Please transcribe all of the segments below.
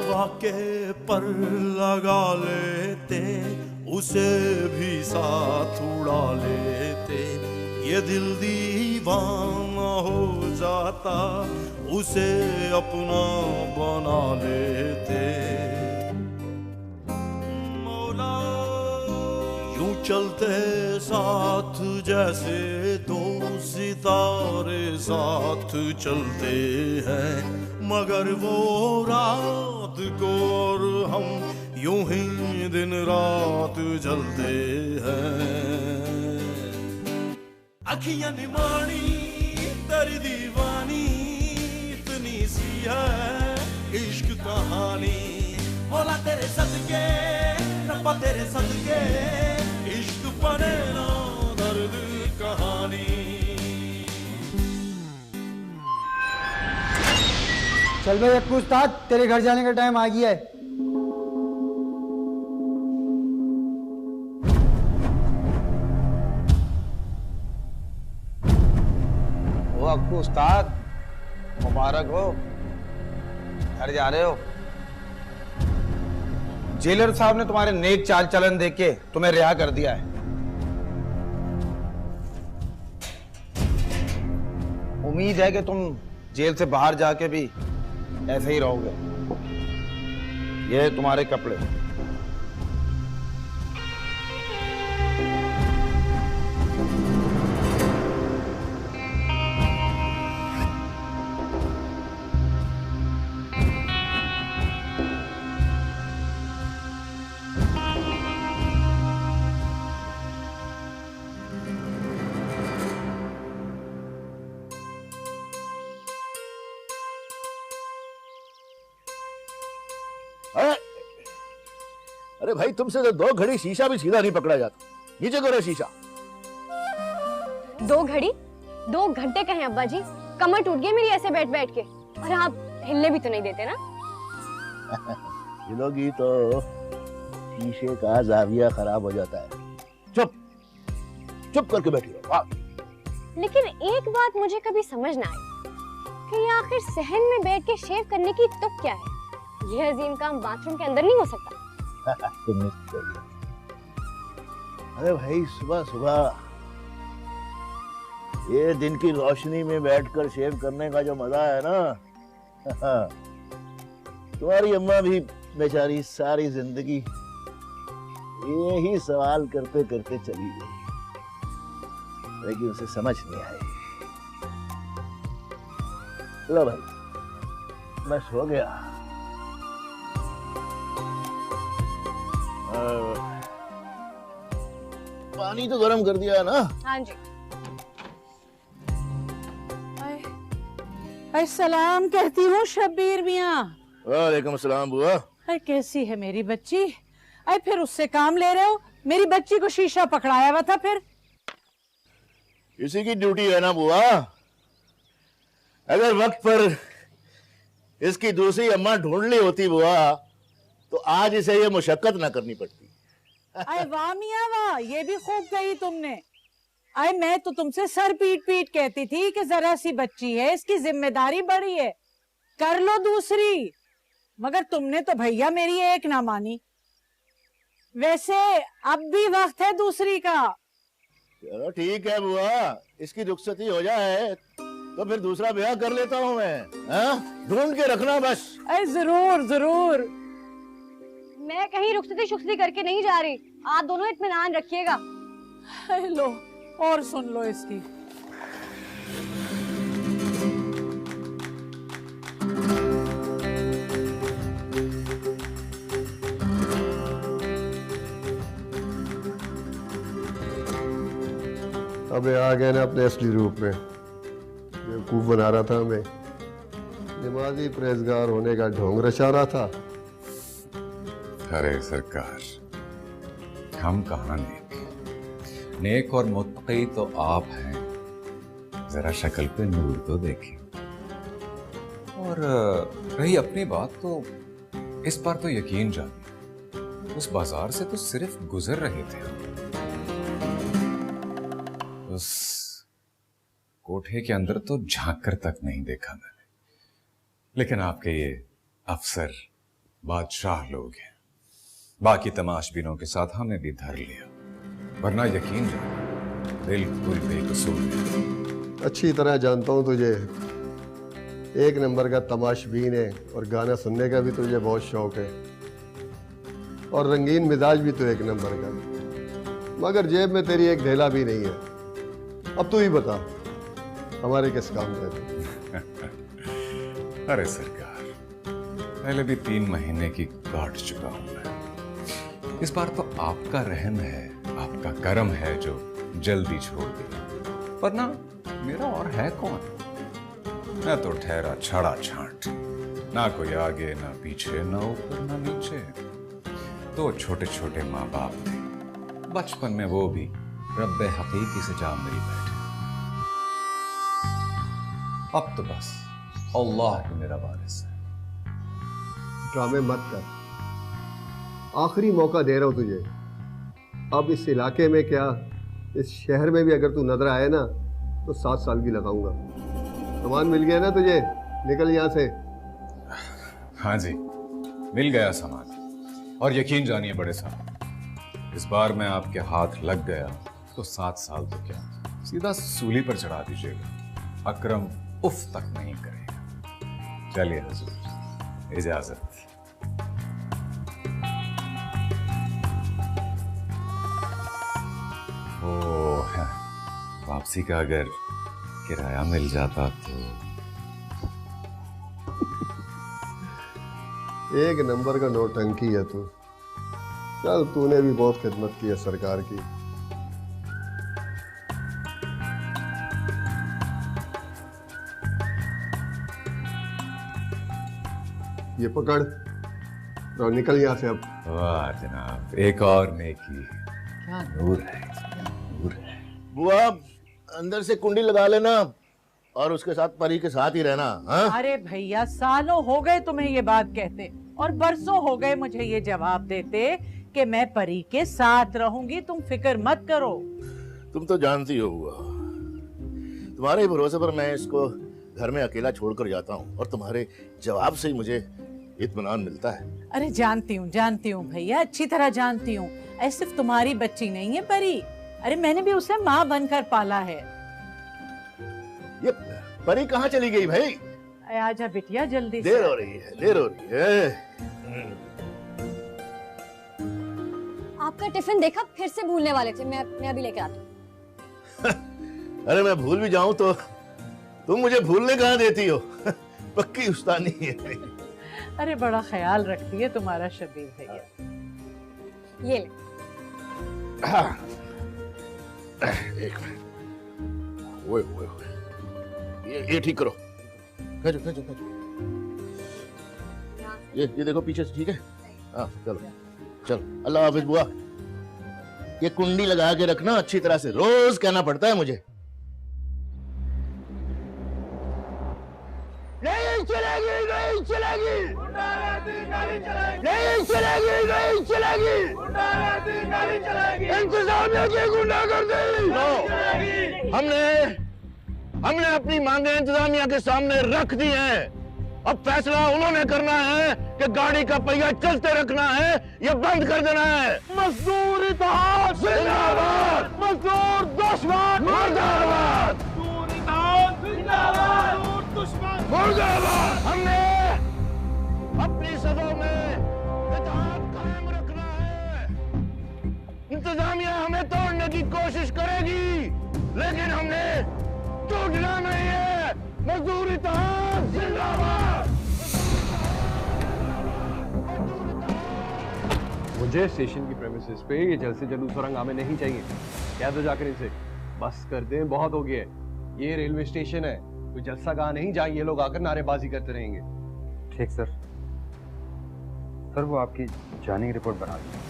हवा के पर लगा लेते, उसे भी साथ उड़ा लेते। ये दिल दीवाना हो जाता, उसे अपना बना लेते। मौला यूं चलते साथ जैसे दो सितारे साथ चलते हैं, मगर वो रात को और हम यूं ही दिन रात जलते हैं। अखियां निमानी तेरी दीवानी, इतनी सी है इश्क कहानी। मौला तेरे सदके, रब्बा तेरे सदके, इश्क बने ना दर्द कहानी। चल भाई अक्कू उस्ताद, तेरे घर जाने का टाइम आ गया है। ओ अक्कू उस्ताद, मुबारक हो, घर जा रहे हो। जेलर साहब ने तुम्हारे नेक चाल चलन देख के तुम्हें रिहा कर दिया है। उम्मीद है कि तुम जेल से बाहर जाके भी ऐसे ही रहोगे। ये तुम्हारे कपड़े। अरे भाई, तुमसे तो 2 घड़ी शीशा भी सीधा नहीं पकड़ा जाता। नीचे करो शीशा। 2 घड़ी 2 घंटे कहे अब्बा जी, कमर टूट गई मेरी ऐसे बैठ बैठ के। और आप हिलने भी तो नहीं देते ना। हिलोगी तो शीशे का जाविया खराब हो जाता है। चुप चुप करके बैठी रहो। लेकिन एक बात मुझे कभी समझ ना आई कि ये आखिर सहन में बैठ के शेव करने की तुक क्या है। ये अजीम काम बाथरूम के अंदर नहीं हो सकता। तुमने अरे भाई, सुबह सुबह ये दिन की रोशनी में बैठकर शेव करने का जो मजा है ना, तुम्हारी अम्मा भी बेचारी सारी जिंदगी यही सवाल करते करते चली गई, लेकिन उसे समझ नहीं आई। लो भाई, मैं सो गया। पानी तो गर्म कर दिया है ना? हाँ जी। सलाम कहती हूँ शब्बीर मियाँ। वालेकुम सलाम बुआ। अरे कैसी है मेरी बच्ची? अरे फिर उससे काम ले रहे हो? मेरी बच्ची को शीशा पकड़ाया हुआ था। फिर इसी की ड्यूटी है ना बुआ। अगर वक्त पर इसकी दूसरी अम्मा ढूंढ ली होती बुआ, तो आज इसे ये मुशक्कत ना करनी पड़ती। अरे वाह मियाँ वाह, ये भी खूब कही तुमने। अरे मैं तो तुमसे सर पीट पीट कहती थी कि जरा सी बच्ची है, इसकी जिम्मेदारी बड़ी है, कर लो दूसरी। मगर तुमने तो भैया मेरी एक ना मानी। वैसे अब भी वक्त है दूसरी का। चलो ठीक है बुआ, इसकी रुखसती हो जाए तो फिर दूसरा ब्याह कर लेता हूँ मैं। ढूंढ के रखना बस। अरे जरूर जरूर। मैं कहीं रुखसती शुखसती करके नहीं जा रही, आप दोनों इत्मीनान रखिएगा। लो और सुन लो इसकी। अबे आ गए ना अपने असली रूप में। बेवकूफ बना रहा था हमें, नमाजी परहेजगार होने का ढोंग रचा रहा था। अरे सरकार, हम कहाँ नेक, नेक और मुत्तकी तो आप हैं। जरा शक्ल पे नूर तो देखें। और रही अपनी बात, तो इस बार तो यकीन जानिए, उस बाजार से तो सिर्फ गुजर रहे थे, उस कोठे के अंदर तो झांक कर तक नहीं देखा मैंने। लेकिन आपके ये अफसर बादशाह लोग हैं। बाकी तमाशबीनों के साथ हमें भी धर लिया, वरना यकीन जानो बिल्कुल बेकसूर है। अच्छी तरह जानता हूँ तुझे, एक नंबर का तमाशबीन है और गाना सुनने का भी तुझे बहुत शौक है और रंगीन मिजाज भी तो एक नंबर का, मगर जेब में तेरी एक ढेला भी नहीं है। अब तू ही बता, हमारे किस काम का? अरे सरकार, पहले भी 3 महीने की काट चुका हूं मैं। इस बार तो आपका रहम है, आपका करम है जो जल्दी छोड़ दिया, वरना मेरा और है कौन? मैं तो ठहरा छड़ा छांट, ना कोई आगे ना पीछे, ना ऊपर ना नीचे। 2 छोटे छोटे माँ बाप थे, बचपन में वो भी रब्बे हकीकी से जा मिल बैठे। अब तो बस अल्लाह ही मेरा वारिस है। ड्रामे मत कर, आखिरी मौका दे रहा हूं तुझे। अब इस इलाके में क्या, इस शहर में भी अगर तू नजर आए ना तो 7 साल की लगाऊंगा। सामान मिल गया ना तुझे? निकल यहाँ से। हाँ जी, मिल गया सामान, और यकीन जानिए बड़े साहब, इस बार मैं आपके हाथ लग गया तो 7 साल तो क्या, सीधा सूली पर चढ़ा दीजिएगा। अकरम उफ तक नहीं करेगा। चलिए हुजूर, इजाजत। वापसी का अगर किराया मिल जाता तो। एक नंबर का नौटंकी है तू। चल, तूने भी बहुत खिदमत की है सरकार की। ये पकड़ और निकल यहाँ से अब। वाह जनाब, एक और नेकी। क्या नूर है, नूर है। बुआ, अंदर से कुंडी लगा लेना और उसके साथ परी के साथ ही रहना। हाँ? अरे भैया, सालों हो गए तुम्हें ये बात कहते और बरसों हो गए मुझे ये जवाब देते कि मैं परी के साथ रहूंगी, तुम फिक्र मत करो। तुम तो जानती हो बुआ, तुम्हारे भरोसे पर मैं इसको घर में अकेला छोड़कर जाता हूँ और तुम्हारे जवाब से ही मुझे इत्मीनान मिलता है। अरे जानती हूँ भैया, अच्छी तरह जानती हूँ। ऐसे सिर्फ तुम्हारी बच्ची नहीं है परी, अरे मैंने भी उसे माँ बनकर पाला है। ये परी कहाँ चली गई भाई? आजा बिटिया, जल्दी से। देर हो रही है, देर हो रही है। आपका टिफिन देखा, फिर से भूलने वाले थे। मैं अभी लेकर आती हूँ। अरे मैं भूल भी जाऊं तो तुम मुझे भूलने कहाँ देती हो? पक्की उस्तानी है। अरे बड़ा ख्याल रखती है तुम्हारा शबीर भैया। ये ले। एक मिनट, ओए ये ठीक करो। खींचो। ये देखो पीछे से, ठीक है? हाँ चलो, अल्लाह हाफिज बुआ। ये कुंडी लगा के रखना अच्छी तरह से, रोज कहना पड़ता है मुझे। नहीं चलेगी। इंतजामिया की गुंडागर्दी। हमने अपनी मांगे इंतजामिया के सामने रख दी हैं। अब फैसला उन्होंने करना है कि गाड़ी का पहिया चलते रखना है या बंद कर देना है। मजदूर इत्तेहाद जिंदाबाद, मजदूर दुश्मन मुर्दाबाद, मजदूर इत्तेहाद जिंदाबाद, मजदूर दुश्मन मुर्दाबाद। हमने अपनी सदों में इत्तेहाद कायम रखना है। इंतजामिया हमें तोड़ने की कोशिश करेगी, लेकिन हमने टूटना नहीं है। मजदूर इत्तेहाद जिंदाबाद। मुझे स्टेशन की प्रेमिसेस पे ये जल्द से जल्द सुरंग हमें नहीं चाहिए। कह दो जाकर इनसे बस कर दें, बहुत हो गया। ये रेलवे स्टेशन है, कोई जलसा गाह नहीं जहाँ ये लोग आकर नारेबाजी करते रहेंगे। ठीक सर। सर वो आपकी जाने की रिपोर्ट बना दी।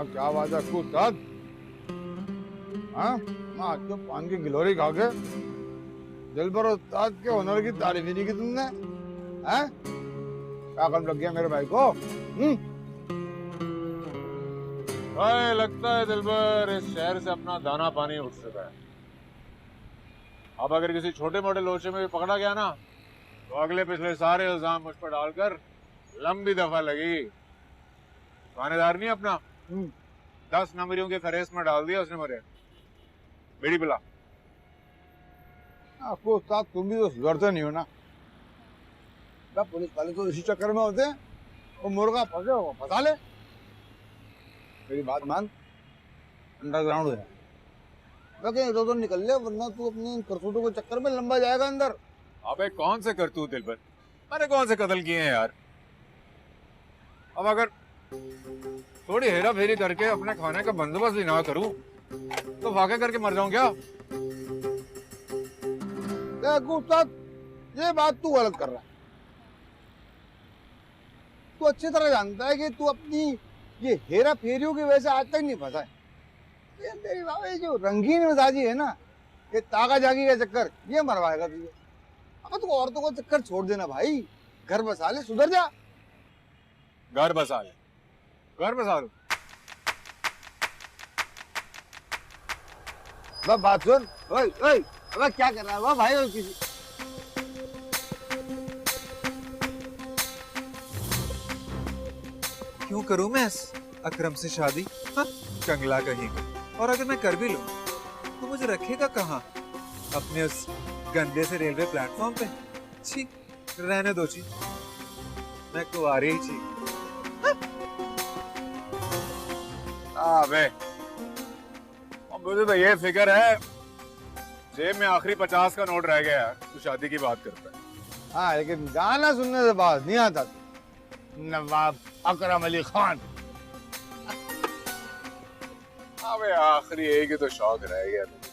क्या बात है उस्ताद? हाँ, मैं आज तो पान की गिलोरी खा के दिलबर उस्ताद के हुनर की तारीफ ही नहीं की तुमने, हैं? क्या कम लग गया मेरे भाई को? भाई लगता है दिलबर इस शहर से अपना दाना पानी उठ चुका है। अब अगर किसी छोटे मोटे लोचे में भी पकड़ा गया ना, तो अगले पिछले सारे इल्जाम मुझ पर डालकर लंबी दफा लगेगी। थानेदार नहीं अपना, 10 नंबरियों के फरेस्ट में डाल दिया उसने मुझे। बीड़ी पिला। आपको उस्ताद तुम भी तो सुधरते नहीं हो ना। पुलिस वाले तो इसी चक्कर में होते हैं, वो मुर्गा फंसे हो फंसा ले। मेरी बात मान, अंडरग्राउंड है, लेकिन इधर उधर निकल ले, वरना तू अपने करतूतों के चक्कर में लंबा जाएगा अंदर। अबे कौन से करतूत दिलबर, मैंने कौन से कत्ल किए हैं यार। अब अगर थोड़ी हेरा फेरी करके अपने खाने का बंदोबस्त भी ना करूं तो फाके करके मर जाऊं क्या? देखो उस्ताद, ये बात तू गलत कर रहा है। तू अच्छी तरह जानता है कि तू अपनी ये हेरा फेरियों की वजह से आज तक नहीं फंसा है। ये तेरी बाबा ये जो रंगीन मिजाजी है ना, ये ताका जागी का चक्कर, ये मरवाएगा तुझे। अब तू औरतों का चक्कर छोड़ देना भाई, घर बसा ले, सुधर जा। घर बसा ले, घर बसा लो। बात सुन, ओए ओए, अब क्या कर रहा है वह भाई? और किसी क्यों करूं मैं अकरम से शादी? हाँ, कंगला कहीं। और अगर मैं कर भी लूं तो मुझे रखेगा कहाँ? अपने उस गंदे से रेलवे प्लेटफॉर्म पे? छी, रहने दो छी, मैं कुंवारी ही छी। अबे मुझे तो ये फिक्र है जेब में आखिरी 50 का नोट रह गया यार, तू शादी की बात करता है। हाँ, लेकिन गाना सुनने से बात नहीं आता। नवाब अकरम अली खान। अबे आखिरी एक ही तो शौक रह गया तुझे।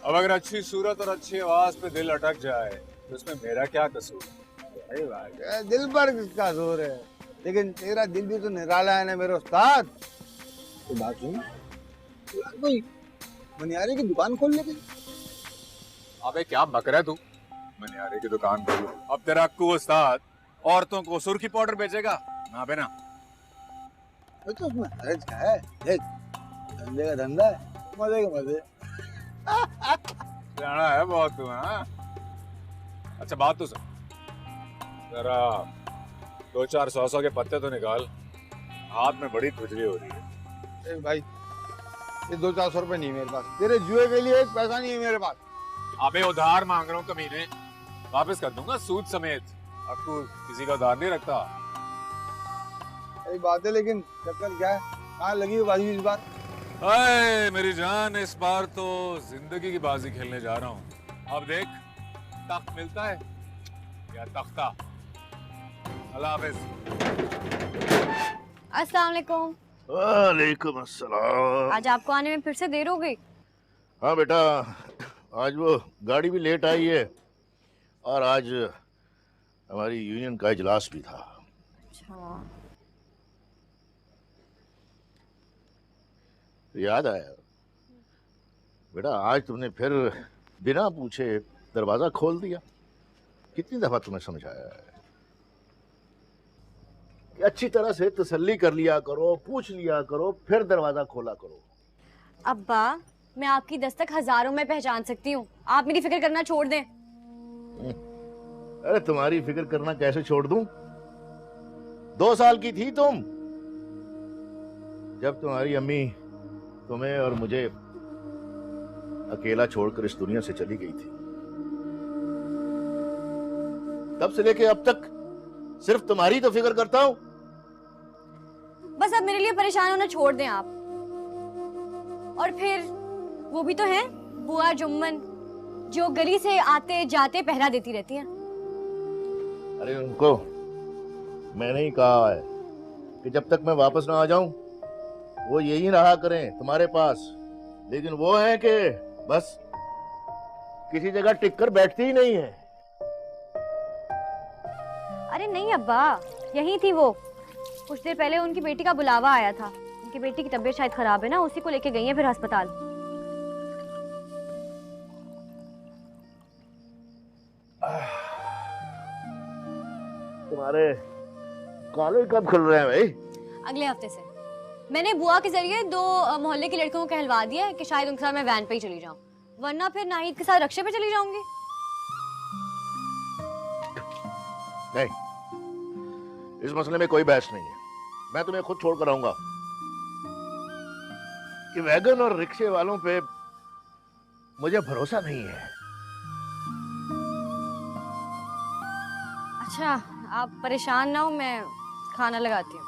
अब अगर अच्छी सूरत और अच्छी आवाज पे दिल अटक जाए तो इसमें मेरा क्या कसूर? सही बात है, दिल पर किसका जोर है, लेकिन तेरा दिल भी तो निराला है ना मेरे उस्ताद। तो बात सुन, कोई मनियारे की दुकान खोल ले। अबे क्या बक रहा है तू? मनियारे की दुकान खोल। अब तेरा अक्कू उस्ताद औरतों को सुर्खी पाउडर बेचेगा ना बे ना? तो उसमें हर्ज क्या है? देख, धंधे का धंधा है, मजे के मजे। जाना है बहुत तू, हाँ? अच्छा बात तो सुन, जरा 2-4 100 के पत्ते तो निकाल, हाथ में बड़ी खुजली हो रही है। भाई ये 200-400 रुपए नहीं मेरे पास, तेरे जुए के लिए एक पैसा नहीं है मेरे पास। अबे उधार मांग रहा हूँ कमीने, वापस कर दूंगा सूद समेत। आपको किसी का उधार नहीं रखता। सही बात है, लेकिन चक्कर क्या है, कहाँ लगी है बाजी इस बार? अरे मेरी जान, इस बार तो जिंदगी की बाजी खेलने जा रहा हूँ। अब देख, तख्त मिलता है या तख्ता। अल्लाह हाफिज। अस्सलाम वालेकुम। वालेकुम अस्सलाम। आज आपको आने में फिर से देर हो गई। हाँ बेटा, आज वो गाड़ी भी लेट आई है और आज हमारी यूनियन का इजलास भी था। अच्छा। याद आया बेटा, आज तुमने फिर बिना पूछे दरवाजा खोल दिया। कितनी दफा तुम्हें समझाया है कि अच्छी तरह से तसल्ली कर लिया करो, पूछ लिया करो, फिर दरवाजा खोला करो। अब्बा, मैं आपकी दस्तक हजारों में पहचान सकती हूँ, आप मेरी फिक्र करना छोड़ दें। अरे तुम्हारी फिक्र करना कैसे छोड़ दूं? 2 साल की थी तुम जब तुम्हारी अम्मी तुम्हें और मुझे अकेला छोड़कर इस दुनिया से चली गई थी। तब से लेके अब तक सिर्फ तुम्हारी तो फिक्र करता हूं। बस अब मेरे लिए परेशान होना छोड़ दें आप। और फिर वो भी तो हैं, बुआ जुम्मन, जो गली से आते जाते पहरा देती रहती हैं। अरे उनको मैंने ही कहा है कि जब तक मैं वापस ना आ जाऊं वो यही रहा करें तुम्हारे पास, लेकिन वो है कि बस किसी जगह टिककर बैठती ही नहीं है। अरे नहीं अब्बा, यही थी वो। कुछ देर पहले उनकी बेटी का बुलावा आया था। उनकी बेटी की तबीयत शायद खराब है ना, उसी को लेके गई है फिर अस्पताल। तुम्हारे कॉलेज कब खुल रहे हैं भाई? अगले हफ्ते से। मैंने बुआ के जरिए 2 मोहल्ले की लड़कियों को कहलवा दिया है कि शायद उनके साथ मैं वैन पे ही चली जाऊं, वरना फिर नाहिद के साथ रक्शे पे चली जाऊंगी। नहीं, इस मसले में कोई बहस नहीं है। मैं तुम्हें खुद छोड़ कर आऊंगा। कि वैगन और रिक्शे वालों पे मुझे भरोसा नहीं है। अच्छा, आप परेशान ना हो, मैं खाना लगाती हूँ।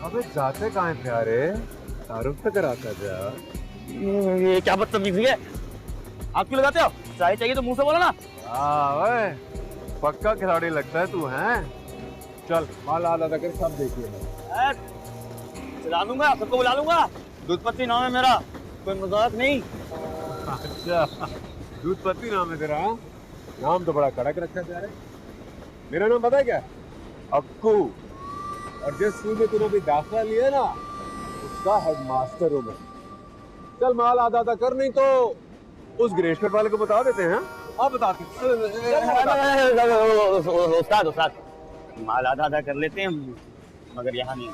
अबे जाते कहाँ हैं प्यारे? तारुफ तो कराता जा। ये क्या बदतमीजी है? आप क्यों लगाते हो? चाय चाहिए तो मुंह से बोलो ना। ओए, पक्का खिलाड़ी लगता है तू, हैं? चल माल आधा कर सब देखिए। चला दूंगा, सबको बुला लूंगा। दूध पत्ती नाम है मेरा, कोई मजाक नहीं। अच्छा, दूध पत्ती नाम है तेरा? नाम तो बड़ा कड़क रखा जा रहा है। मेरा नाम पता है क्या? अक्कू। और जिस स्कूल में तूने भी दाखिला लिया ना, उसका हेडमास्टर हूँ मैं। चल माल आधा आधा कर, नहीं तो उस ग्रेशर वाले को बता देते हैं। आप बताते उस्ताद माल आधा आधा कर लेते हैं, मगर यहाँ नहीं,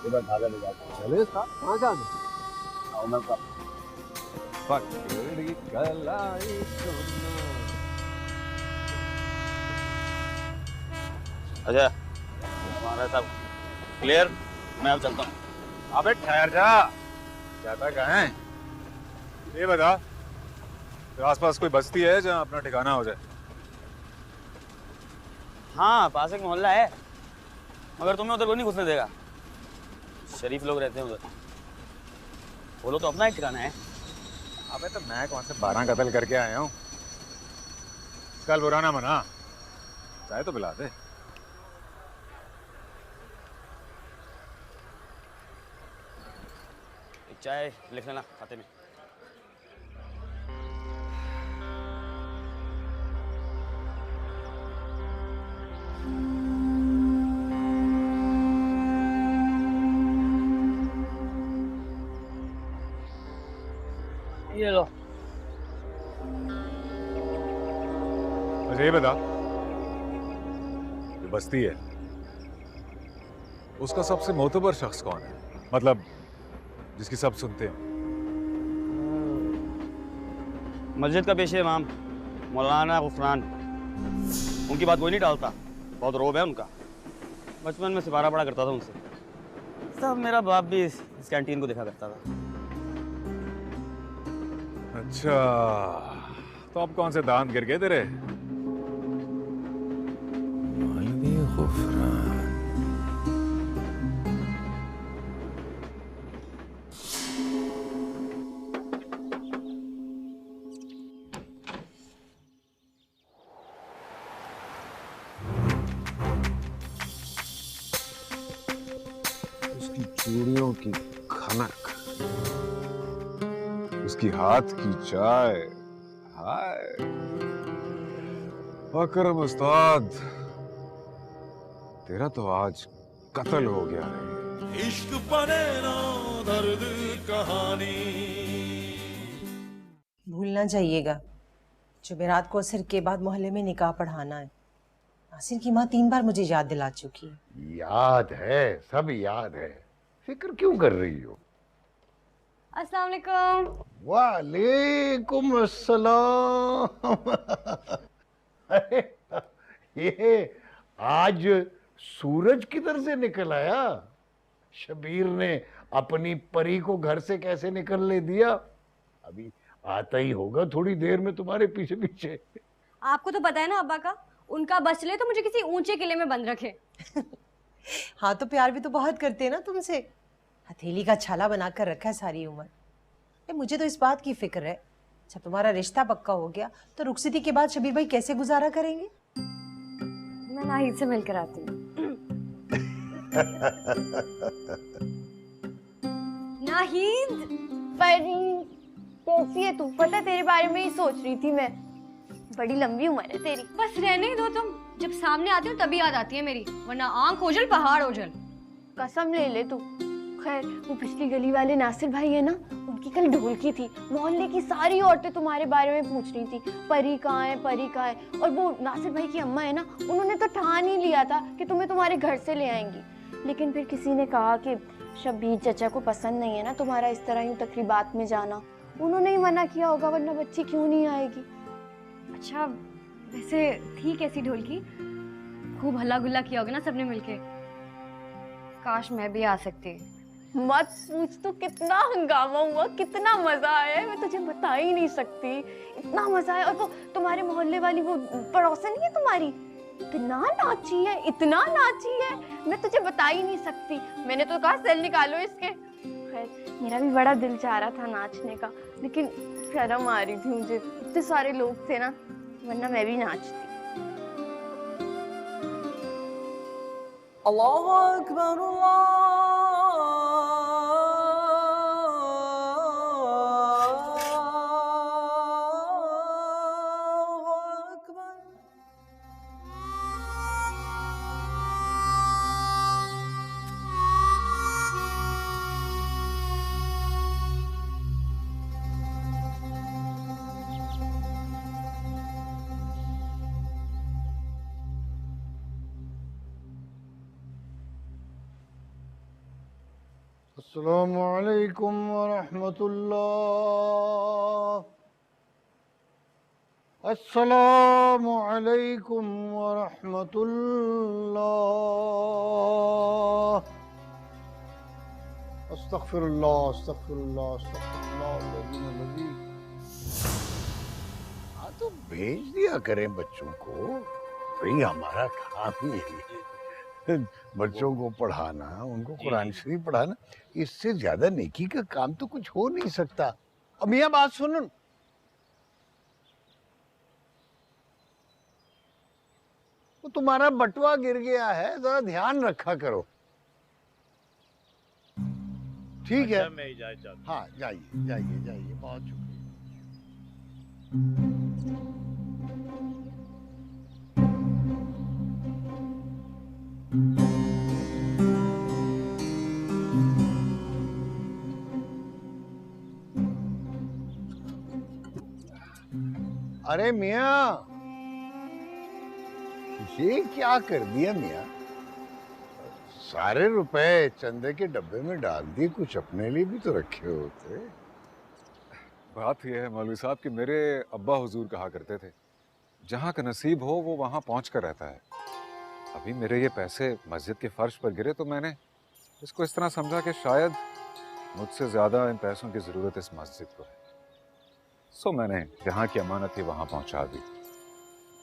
उधर धागा ले जाते हैं। चले उस्ताद, कहाँ जाना? आओ मैं पकड़ी कलाई अच्छा हमारा सब क्लियर, मैं अब चलता हूँ। अबे ठहर जा, जाता कहाँ है? ये बता, तो आसपास कोई बस्ती है जहाँ अपना ठिकाना हो जाए? हाँ, पास एक मोहल्ला है, मगर तुम्हें उधर कोई नहीं घुसने देगा। शरीफ लोग रहते हैं उधर। बोलो तो अपना एक ठिकाना है। अबे तो मैं कौन से 12 कत्ल करके आया हूँ? कल बुरा ना मना, चाहे तो पिला दे। चाय लिख लेना खाते में। ये लो। अच्छा ये बता, ये बस्ती है, उसका सबसे मोतबर शख्स कौन है? मतलब जिसकी सब सुनते हैं। मस्जिद का पेशे इमाम मौलाना गुफरान, उनकी बात कोई नहीं टालता, बहुत रोब है उनका। बचपन में सिपारा पढ़ा करता था उनसे। सब मेरा बाप भी इस कैंटीन को देखा करता था। अच्छा, तो अब कौन से दांत गिर गए तेरे? चूड़ियों की खनक, उसकी हाथ की चाय, हाय अकरम उस्ताद, तेरा तो आज कत्ल हो गया है। इश्क बने ना दर्द कहानी। भूलना चाहिएगा, जुमेरात को असर के बाद मोहल्ले में निकाह पढ़ाना है। नासिर की माँ 3 बार मुझे याद दिला चुकी है। याद है, सब याद है, फिक्र क्यों कर रही हो? अस्सलाम वालेकुम। वालेकुम अस्सलाम। अरे ये आज सूरज किधर से निकल आया? शबीर ने अपनी परी को घर से कैसे निकलने दिया? अभी आता ही होगा थोड़ी देर में तुम्हारे पीछे पीछे। आपको तो पता है ना अब्बा का, उनका बस चले तो मुझे किसी ऊंचे किले में बंद रखे। हाँ तो प्यार भी तो बहुत करते हैं ना तुमसे, हथेली का छाला बनाकर रखा है सारी उम्र। मुझे तो इस बात की फिक्र है, जब तुम्हारा रिश्ता पक्का हो गया तो रुखसती के बाद शबीर भाई कैसे गुजारा करेंगे? मैं नाहिद से मिलकर आती हूँ। नाहिद, परी कैसी है तू? पता है तेरे बारे में ही सोच रही थी मैं। बड़ी लंबी उम्र है तेरी। बस रहने ही दो तुम, जब सामने आती हो तभी याद आती है मेरी, वरना आंख ओझल पहाड़ ओझल। कसम ले ले तू। खैर वो पिछली गली वाले नासिर भाई है ना, उनकी कल ढोलकी थी। मोहल्ले की सारी औरतें तुम्हारे बारे में पूछ रही थी, परी कहाँ है, परी कहाँ है। और वो नासिर भाई की अम्मा है ना, उन्होंने तो ठान ही लिया था कि तुम्हें तुम्हारे घर से ले आएंगी। लेकिन फिर किसी ने कहा कि शबीर चचा को पसंद नहीं है ना तुम्हारा इस तरह यूं तकरीबात में जाना। उन्होंने ही मना किया होगा, वरना बच्ची क्यों नहीं आएगी। अच्छा वैसे थी कैसी ढोलकी? खूब हल्ला गुल्ला किया होगा ना सबने मिलके। काश मैं भी आ सकती। मत पूछ तू, कितना हंगामा हुआ, कितना मजा आया है, मैं तुझे बता ही नहीं सकती। इतना मजा आया। और वो तुम्हारे मोहल्ले वाली वो पड़ोसन नहीं है तुम्हारी, इतना नाची है, इतना नाची है, मैं तुझे बता ही नहीं सकती। मैंने तो कहा सेल निकालो इसके। खैर मेरा भी बड़ा दिल चाह रहा था नाचने का, लेकिन शर्म आ रही थी मुझे, इतने सारे लोग थे ना, वरना मैं भी नाचती। अल्लाहु अकबर, अस्सलामु अलैकुम वरहमतुल्लाह। अस्सलामु अलैकुम वरहमतुल्लाह। अस्तगफिरुल्लाह अस्तगफिरुल्लाह अस्तगफिरुल्लाह। हाँ तो भेज दिया करें बच्चों को, भाई हमारा काम ही है बच्चों को पढ़ाना, उनको कुरान शरीफ पढ़ाना। इससे ज्यादा नेकी का काम तो कुछ हो नहीं सकता। अब मियां बात सुनो, वो तुम्हारा बटुआ गिर गया है, जरा ध्यान रखा करो, ठीक है? मैं इजाजत चाहता हूं। हाँ जाइए जाइए जाइए, बहुत शुक्रिया। अरे मियाँ, ये क्या कर दिया मियाँ? सारे रुपए चंदे के डब्बे में डाल दिए, कुछ अपने लिए भी तो रखे होते। बात यह है मौलवी साहब कि मेरे अब्बा हुजूर कहा करते थे, जहाँ का नसीब हो वो वहाँ पहुँच कर रहता है। अभी मेरे ये पैसे मस्जिद के फर्श पर गिरे तो मैंने इसको इस तरह समझा कि शायद मुझसे ज़्यादा इन पैसों की ज़रूरत इस मस्जिद को है। सो मैंने जहाँ की अमानत थी वहाँ पहुँचा दी।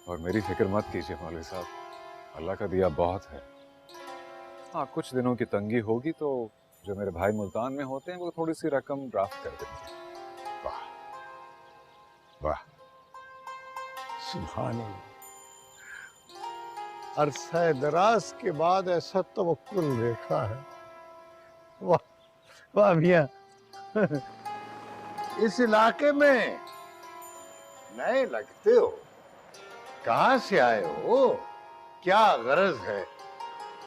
और मेरी फिक्र मत कीजिए मौलवी साहब, अल्लाह का दिया बहुत है। हाँ कुछ दिनों की तंगी होगी तो जो मेरे भाई मुल्तान में होते हैं वो थोड़ी सी रकम ड्राफ्ट कर देंगे। वाह वाह, सुभान अल्लाह। अरसा दराज के बाद ऐसा तवक्कुल देखा है। वाह वाह मियां, इस इलाके में नए लगते हो, कहाँ से आए हो, क्या गरज है?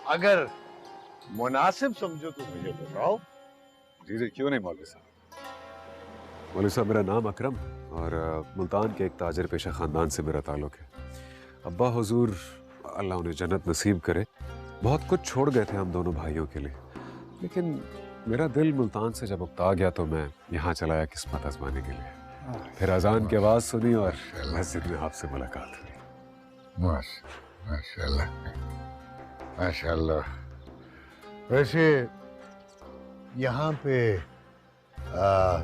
अगर मुनासिब समझो तो मुझे बताओ। जी जी क्यों नहीं मौलवी साहब। मौलवी साहब मेरा नाम अकरम और मुल्तान के एक ताजर पेशा ख़ानदान से मेरा ताल्लुक़ है। अब्बा हुजूर अल्लाह उन्हें जन्नत नसीब करे। बहुत कुछ छोड़ गए थे हम दोनों भाइयों के लिए, लेकिन मेरा दिल मुल्तान से जब उकता गया तो मैं यहाँ चला आया किस्मत आजमाने के लिए। फिर अजान की आवाज़ सुनी और मस्जिद में आपसे मुलाकात हुई। माशाल्लाह माशाल्लाह। वैसे यहाँ पे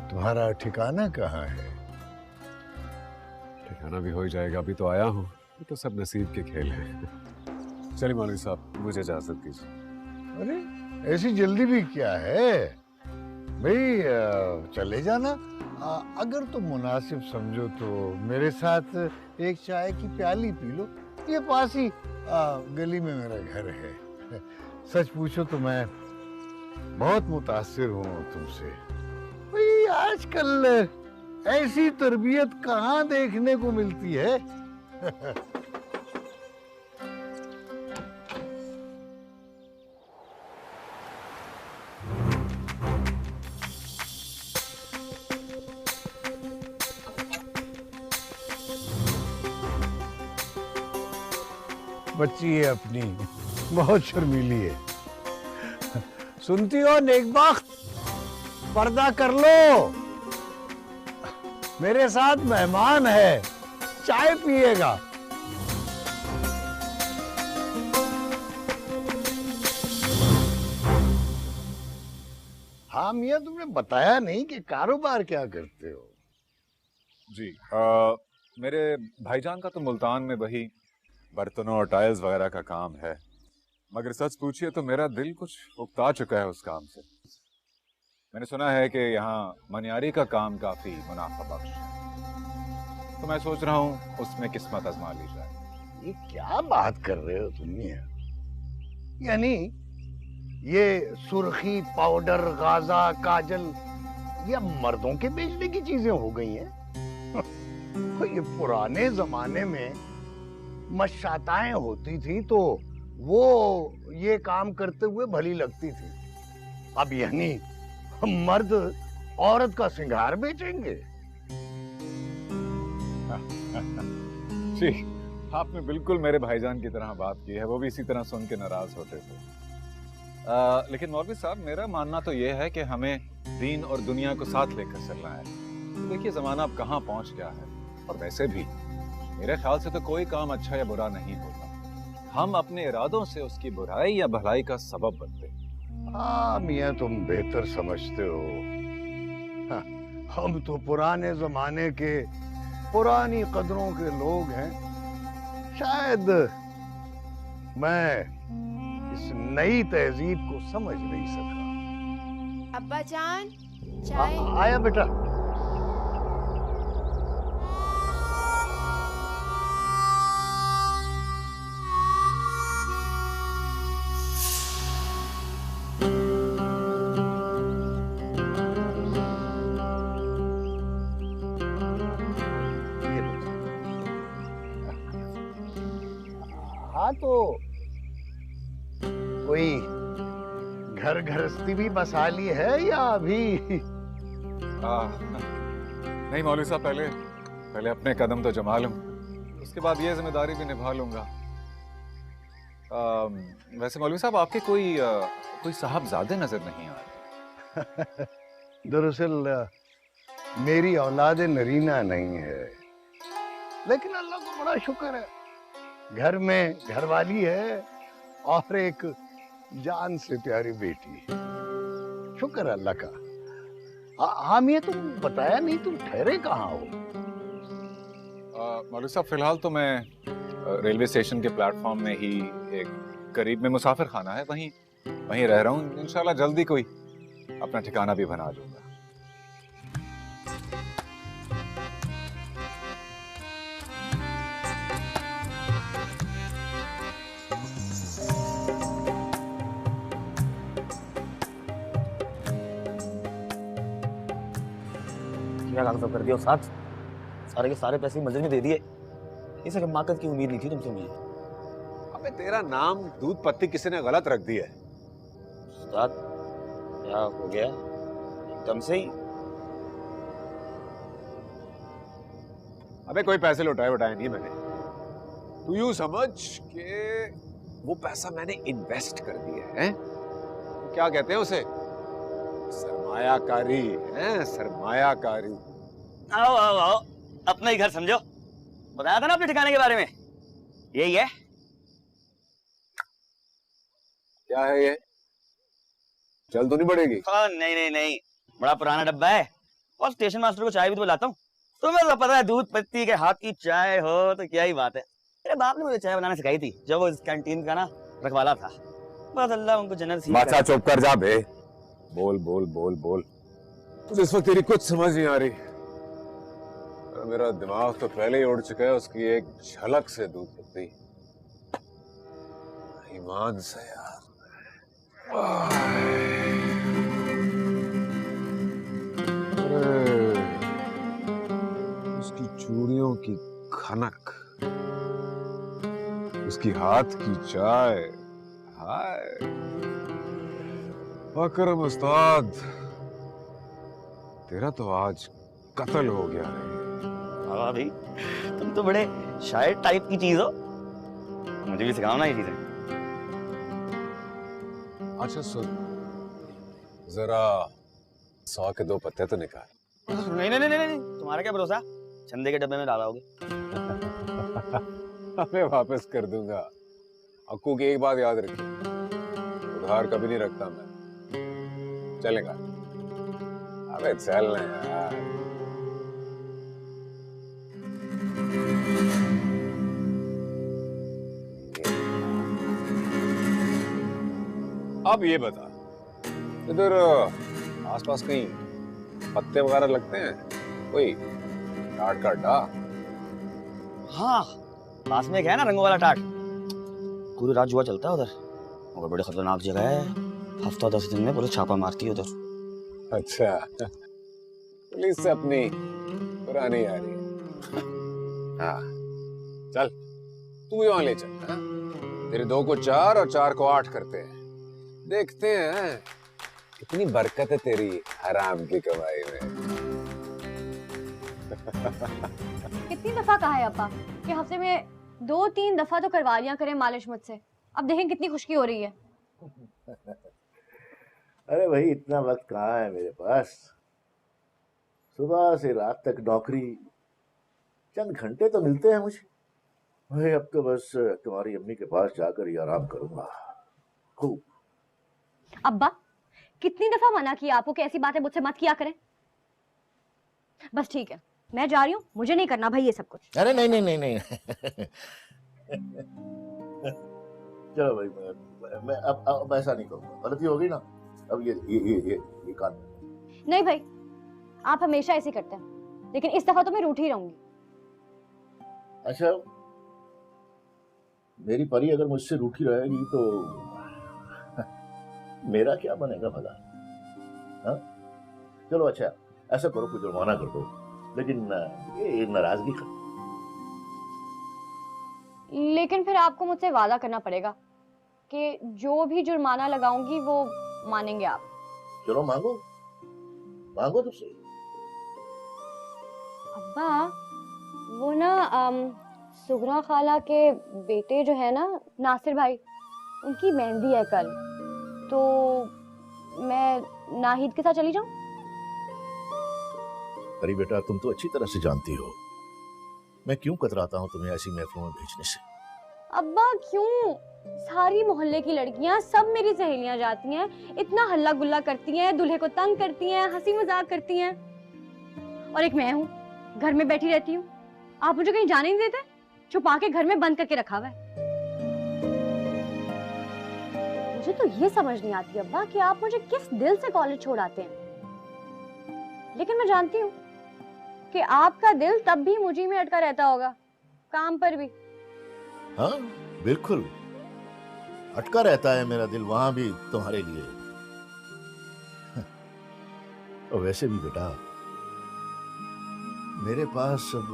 तुम्हारा ठिकाना कहाँ है? ठिकाना भी हो ही जाएगा, अभी तो आया हूँ। ये तो सब नसीब के खेल हैं। चलिए मौलवी साहब, मुझे इजाजत दीजिए। अरे ऐसी जल्दी भी क्या है भाई, चले जाना। अगर तुम मुनासिब समझो तो मेरे साथ एक चाय की प्याली पी लो, ये पास ही गली में मेरा घर है। सच पूछो तो मैं बहुत मुतासिर हूँ तुमसे। भाई आजकल ऐसी तरबियत कहाँ देखने को मिलती है। बच्ची है अपनी, बहुत शर्मीली है। सुनती हो नेकबख्त, पर्दा कर लो, मेरे साथ मेहमान है, चाय पिएगा। हाँ मियाँ, तुमने बताया नहीं कि कारोबार क्या करते हो। जी मेरे भाईजान का तो मुल्तान में वही बर्तनों और टाइल्स वगैरह का काम है, मगर सच पूछिए तो मेरा दिल कुछ उकता चुका है उस काम से। मैंने सुना है कि यहाँ मनियारी का काम काफी मुनाफा बख्श है, तो मैं सोच रहा हूँ उसमें किस्मत आजमा ली जाए। ये क्या बात कर रहे हो तुम मियाँ? यानी ये सुर्खी, पाउडर, गाजा, काजल, ये मर्दों के बेचने की चीजें हो गई हैं। ये पुराने जमाने में मशाताएं होती थी तो वो ये काम करते हुए भली लगती थी। अब यानी मर्द औरत का श्रृंगार बेचेंगे। जी, आपने बिल्कुल मेरे भाईजान की तरह बात की है, वो भी इसी तरह सुन के नाराज होते थे। लेकिन मौलवी साहब, मेरा मानना तो ये है कि हमें दीन और दुनिया को साथ लेकर चलना है। देखिए जमाना अब कहाँ पहुंच गया है, और वैसे भी मेरे ख्याल से तो कोई काम अच्छा या बुरा नहीं होता, हम अपने इरादों से उसकी बुराई या भलाई का सबब बनते हैं। हाँ मियाँ, तुम बेहतर समझते हो। हाँ, हम तो पुराने जमाने के पुरानी कदरों के लोग हैं। शायद मैं इस नई तहजीब को समझ नहीं सका। अब्बा जान, चाय। आया बेटा। हाँ तो कोई घर गृहस्थी भी बसा ली है या अभी? नहीं मौलवी साहब, पहले अपने कदम तो जमा लूं, उसके बाद ये जिम्मेदारी भी निभा लूंगा। वैसे मौलवी साहब, आपके कोई साहबजादे नजर नहीं आ रहे। दरअसल मेरी औलाद नरीना नहीं है, लेकिन अल्लाह को बड़ा शुक्र है, घर में घरवाली है और एक जान से प्यारी बेटी। शुक्र अल्लाह का। हाँ मियाँ, तुम बताया नहीं, तुम ठहरे कहाँ हो? मौलवी साहब, फिलहाल तो मैं रेलवे स्टेशन के प्लेटफॉर्म में ही एक करीब में मुसाफिर खाना है, वहीं रह रहा हूँ। इंशाल्लाह जल्दी कोई अपना ठिकाना भी बना लूंगा। क्या कागज कर दिया साथ, सारे के सारे पैसे मस्जिद में दे दिए। इसे हिमाकत की उम्मीद नहीं थी तुमसे मुझे। अबे तेरा नाम दूध पत्ती किसी ने गलत रख दी है। उस्ताद क्या हो गया एकदम से ही? अबे कोई पैसे लौटाए वटाए नहीं मैंने, तू यूं समझ कि वो पैसा मैंने इन्वेस्ट कर दिया है। क्या कहते हैं उसे? सरमायाकारी है, सरमायाकारी। आओ आओ आओ, अपना ही घर समझो। बताया था ना अपने ठिकाने के बारे में, यही है। क्या है ये? चल तो नहीं पड़ेगी? नहीं नहीं नहीं, बड़ा पुराना डब्बा है। और स्टेशन मास्टर को चाय भी तो लाता हूँ। तुम्हें तो पता है दूध पत्ती के हाथ की चाय हो तो क्या ही बात है। मेरे बाप ने मुझे चाय बनाना सिखाई थी जब वो इस कैंटीन का ना रखवाला था। बस अल्लाह उनको जन्नत नसीब करे। बादशाह चुप कर जा बे। बोल बोल बोल बोल। मुझे इस वक्त तेरी कुछ समझ नहीं आ रही। मेरा दिमाग तो पहले ही उड़ चुका है उसकी एक झलक से दूध पत्ती। ईमान से यार। अरे उसकी चूड़ियों की खनक, उसकी हाथ की चाय। हाय अकरम उस्ताद, तेरा तो आज कत्ल हो गया है। हाँ भाई, तुम तो बड़े शायर टाइप की चीज हो। मुझे भी सिखाओ ना ये चीजें। अच्छा सुन, जरा 100 के 2 पत्ते तो निकाल। नहीं नहीं नहीं नहीं, तुम्हारा क्या भरोसा, चंदे के डब्बे में डाला होगे। मैं वापस कर दूंगा। अक्कू की एक बात याद रखिए, उधार कभी नहीं रखता मैं। चलेगा? अबे चल ना यार। अब ये बता, इधर आसपास कहीं पत्ते वगैरह लगते हैं? कोई टाट का अड्डा? हाँ, पास में एक है ना रंगों वाला टाट। पूरी रात जुआ चलता है उधर, और बड़ी खतरनाक जगह है। हफ्ता 10 दिन में पुलिस छापा मारती है उधर। अच्छा, पुलिस से अपनी पुरानी यारी। हाँ चल, तू यहाँ ले चल। हाँ? तेरे 2 को 4 और 4 को 8 करते हैं। देखते हैं कितनी बरकत है तेरी हराम की कमाई में। कितनी दफा कहा है अब्बा कि हफ्ते में 2-3 दफा तो करवा लिया करें मालिश मुझसे। अब देखें कितनी खुशकी हो रही है। अरे भाई, इतना वक्त कहाँ है मेरे पास। सुबह से रात तक नौकरी, चंद घंटे तो मिलते हैं मुझे। भाई अब तो बस तुम्हारी अम्मी के पास जाकर ही आराम करूंगा खूब। अब्बा, कितनी दफा मना किया आपको कि ऐसी बातें मुझसे मत किया करें। बस ठीक है, मैं जा रही हूँ, मुझे नहीं करना भाई ये सब कुछ। अरे नहीं नहीं नहीं नहीं। चलो भाई, मैं अब ऐसा नहीं करूंगा। गलती हो गई ना, अब ये कान। नहीं भाई, आप हमेशा ऐसे करते हैं, लेकिन इस दफा तो मैं रूठी रहूंगी। अच्छा, मेरी परी अगर मुझसे रूठी रहेगी तो मेरा क्या बनेगा भला? हाँ? चलो अच्छा, ऐसा करो, कुछ जुर्माना कर दो, लेकिन ये नाराजगी कर। लेकिन फिर आपको मुझसे वादा करना पड़ेगा कि जो भी जुर्माना लगाऊंगी वो मानेंगे आप। चलो मांगो, मांगो तो सही। अब्बा, वो ना सुगरा खाला के बेटे जो है ना, नासिर भाई, उनकी मेहंदी है कल, तो मैं नाहिद के साथ चली जाऊं? अरे बेटा, तुम तो अच्छी तरह से जानती हो मैं क्यों कतराता हूँ तुम्हें ऐसी महफिलों में भेजने से। अब्बा क्यों? सारी मोहल्ले की लड़कियां, सब मेरी सहेलियां जाती हैं, इतना हल्ला गुल्ला करती हैं, दूल्हे को तंग करती हैं, हंसी मजाक करती हैं, और एक मैं हूँ घर में बैठी रहती हूँ। आप मुझे कहीं जाने नहीं देते, छुपा के घर में बंद करके रखा हुआ है। मुझे तो ये समझ नहीं आती अब्बा कि आप मुझे किस दिल से कॉलेज छोड़ आते हैं। लेकिन मैं जानती हूँ कि आपका दिल तब भी मुझी में अटका रहता होगा, काम पर भी। हाँ बिल्कुल, अटका रहता है मेरा दिल वहां भी तुम्हारे लिए। और वैसे भी बेटा, मेरे पास अब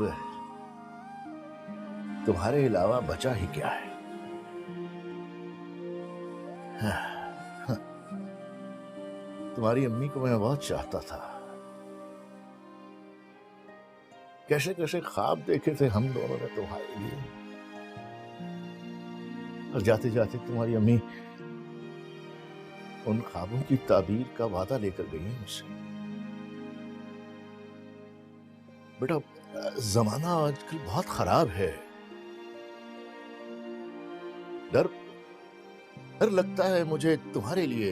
तुम्हारे अलावा बचा ही क्या है। तुम्हारी अम्मी को मैं बहुत चाहता था। कैसे कैसे ख्वाब देखे थे हम दोनों ने तुम्हारे लिए। और जाते जाते तुम्हारी अम्मी उन ख्वाबों की ताबीर का वादा लेकर गई है मुझसे। बेटा, जमाना आजकल बहुत खराब है। डर डर लगता है मुझे तुम्हारे लिए।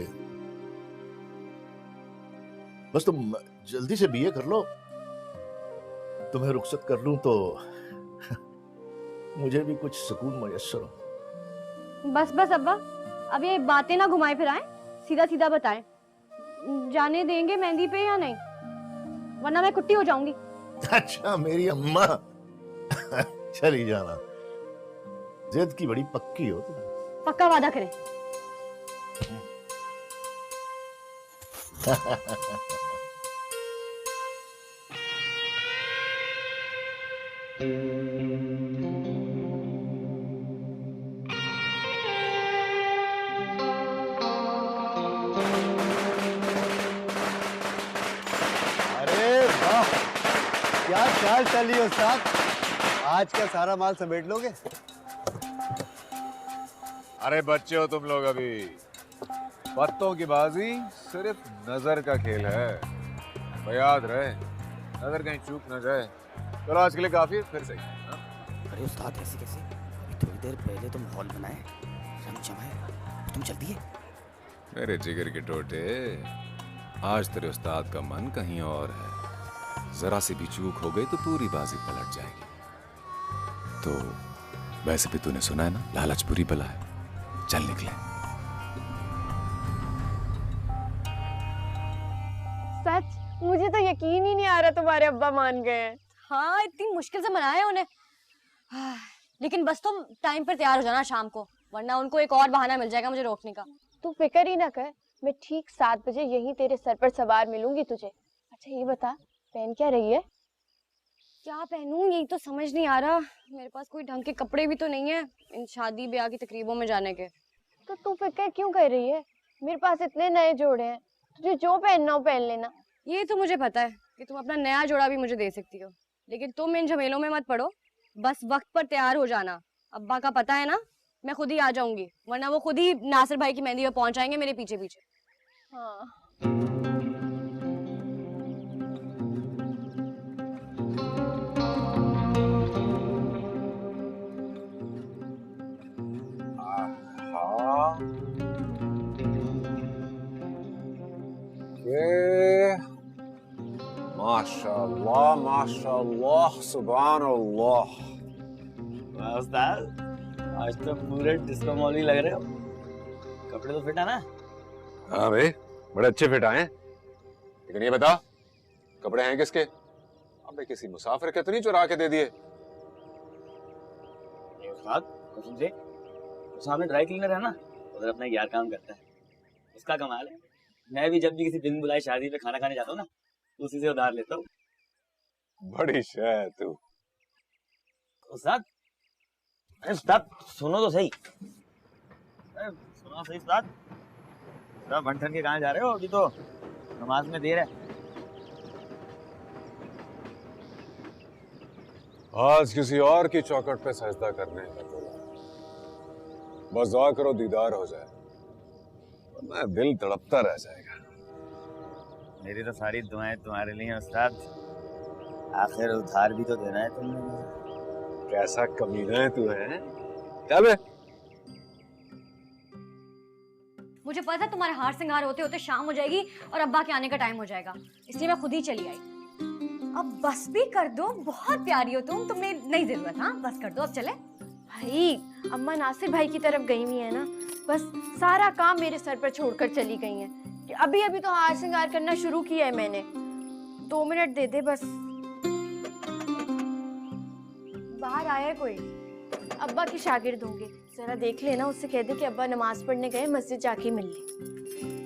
बस तुम जल्दी से बीए कर लो, तुम्हें रुखसत कर लूं तो मुझे भी कुछ सुकून मयस्सर हो। बस बस अब्बा, अब ये बातें ना घुमाए फिराएं, सीधा सीधा बताएं, जाने देंगे मेहंदी पे या नहीं, वरना मैं कुट्टी हो जाऊंगी। अच्छा मेरी अम्मा, चली जाना, जिद की बड़ी पक्की हो तुम। पक्का वादा करें। क्या चाल चली उस्ताद, आज का सारा माल समेट लोगे? अरे बच्चे हो तुम लोग अभी, पत्तों की बाजी सिर्फ नजर का खेल है, तो याद रहे नजर कहीं चूक न जाए। चलो आज के लिए काफी है, फिर सही। अरे उस्ताद ऐसे कैसे, अभी थोड़ी देर पहले तो माहौल बनाए, रंग जमाए, तुम चल दिए। मेरे जिगर के टोटे, आज तेरे उस्ताद का मन कहीं और है। जरा सी भी चूक हो गई तो पूरी बाजी पलट जाएगी। तो वैसे भी तूने सुना है ना, लालच बुरी बला है। चल निकले। सच, मुझे तो यकीन ही नहीं आ रहा तुम्हारे अब्बा मान गए हैं। हाँ, इतनी मुश्किल से मनाया उन्हें। लेकिन बस तुम टाइम पर तैयार हो जाना शाम को, वरना उनको एक और बहाना मिल जाएगा मुझे रोकने का। तू फिक्र ही ना कर, मैं ठीक 7 बजे यहीं तेरे सर पर सवार मिलूंगी तुझे। अच्छा ये बता, पहन क्या रही है? क्या पहनूं यही तो समझ नहीं आ रहा। मेरे पास कोई ढंग के कपड़े भी तो नहीं है इन शादी ब्याह की तकरीबों में जाने के। तो तू फिक्र क्यों कर रही है? मेरे पास इतने नए जोड़े हैं, तुझे जो पहनना हो पहन लेना। ये तो मुझे पता है कि तुम अपना नया जोड़ा भी मुझे दे सकती हो, लेकिन तुम इन झमेलों में मत पड़ो। बस वक्त पर तैयार हो जाना। अब्बा का पता है ना, मैं खुद ही आ जाऊंगी, वरना वो खुद ही नासिर भाई की मेहंदी में पहुंच जाएंगे मेरे पीछे पीछे। हाँ। माशाअल्लाह माशाअल्लाह सुभान अल्लाह। उस्ताद, आज तो पूरे डिस्को मौली लग रहे हो। कपड़े तो फिट है ना? हाँ भाई, बड़े अच्छे फिट आए हैं। लेकिन ये बता, कपड़े हैं किसके? अबे किसी मुसाफिर के तो नहीं चुरा के दे दिए? उस्ताद कसम से, सामने ड्राई क्लीनर है ना, उधर अपना यार काम करता है, उसका कमाल है। मैं भी जब भी किसी बिन बुलाए शादी पे खाना खाने जाता हूँ ना, तो उसी से उधार लेता हूँ। बड़ी शय तू। उस्ताद, अरे उस्ताद सुनो तो सही। अरे सुनो सही उस्ताद, बन ठन के कहाँ जा रहे हो? अभी तो नमाज में देर है। आज किसी और की चौखट पे सजदा करने का बोला, बस दुआ करो दीदार हो जाए, वरना दिल तड़पता रह जाएगा। मेरी तो सारी दुआएं तुम्हारे लिए उस्ताद, आखिर उधार भी तो देना है तुमने। कैसा कमीना है तू है? चल बे। मुझे पता था तुम्हारे हार श्रृंगार होते होते शाम हो जाएगी और अब्बा के आने का टाइम हो जाएगा, इसलिए मैं खुद ही चली आई। अब बस भी कर दो, बहुत प्यारी हो तुम, तुम्हें नहीं जरूरत। हाँ बस कर दो, अब चले। भाई अम्मा नासिर भाई की तरफ गई हुई है ना, बस सारा काम मेरे सर पर छोड़कर चली गई हैं। अभी अभी तो हार श्रृंगार करना शुरू किया है मैंने। 2 मिनट दे दे बस। बाहर आया है कोई? अब्बा की शागिर्द होंगे, जरा देख लेना, उससे कह दे कि अब्बा नमाज पढ़ने गए, मस्जिद जाके मिल ले।